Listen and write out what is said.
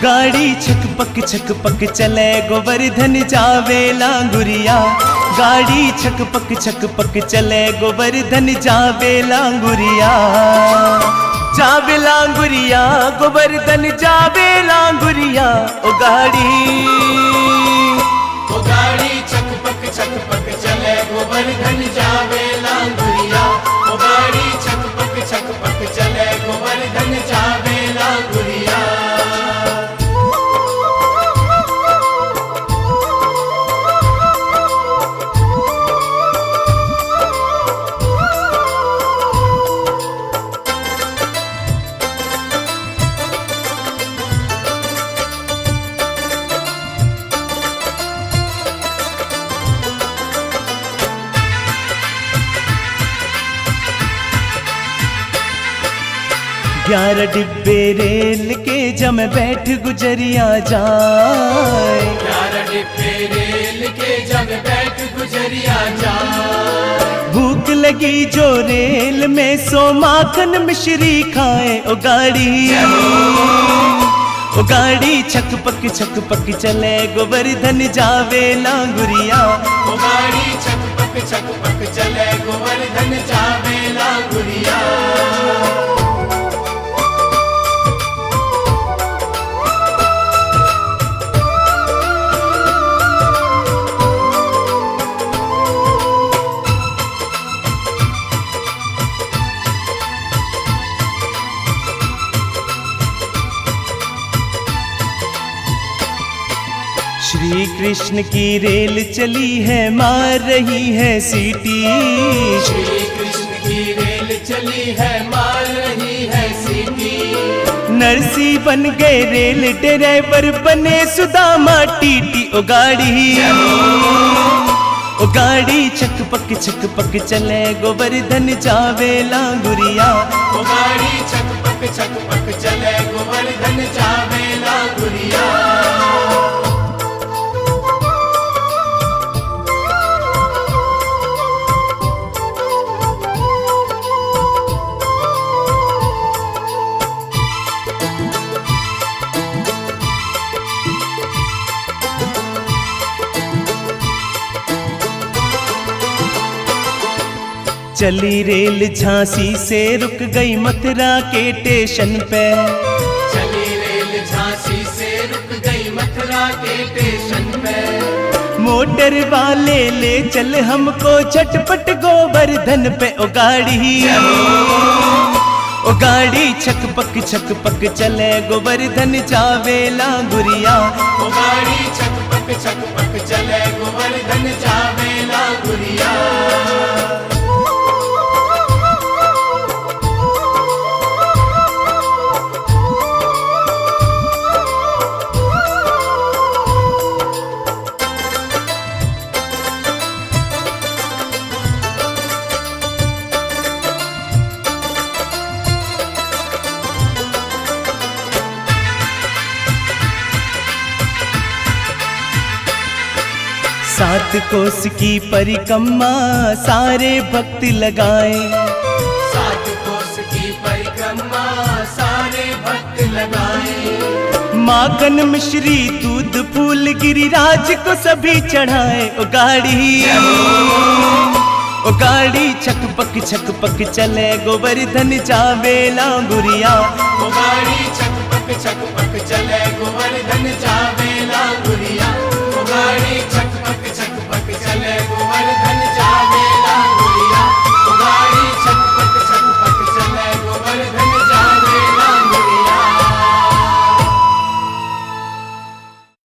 गाड़ी छक पक चले गोवर्धन जावे लांगुरिया। गाड़ी छक पक चले गोवर्धन जावे लांगुरिया। जावे लांगुरिया गोवर्धन जावे लांगुरिया। ओ गाड़ी छक पक चले गोवर्धन जावे लांगुरिया। ओ गाड़ी छक पक चले गोवर्धन जावे लांगुरिया। ग्यारह डिब्बे रेल के जम बैठ गुजरिया जाए। 11 डिब्बे रेल के जब बैठ गुजरिया जाए। भूख लगी जो रेल में सो माखन मिश्री खाए। ओ गाड़ी छक पक चले गोवर्धन जावे लांगुरिया। ओ गाड़ी छक पक चले गोवर्धन जावे लांगुरिया। श्री कृष्ण की रेल चली है मार रही है सीटी। श्री कृष्ण की रेल चली है मार रही है सीटी। नरसी बन गए रेल ड्राइवर बने सुदामा टीटी। ओ गाड़ी छक पक चले गोवर्धन जावे लांगुरिया। ओ गाड़ी छक पक चले गोवर्धन जावे लांगुरिया। चली रेल झांसी से रुक गई मथुरा के स्टेशन पे। चली रेल झांसी से रुक गई मथुरा के स्टेशन पे। मोटर वाले ले चल हमको झटपट गोवर्धन पे। ओ गाड़ी छक पक चले गोवर्धन जावे लांगुरिया। ओ गाड़ी छक पक चले गोवर्धन जावे लांगुरिया। सात कोस की परिक्रमा सारे भक्त लगाए। 7 कोस की परिक्रमा सारे भक्त लगाए। माखन मिश्री दूध फूल गिरिराज को सभी चढ़ाए। ओ गाड़ी छक पक चले गोवर्धन जावे लांगुरिया। ओ गाड़ी छक पक चले गोवर्धन जावे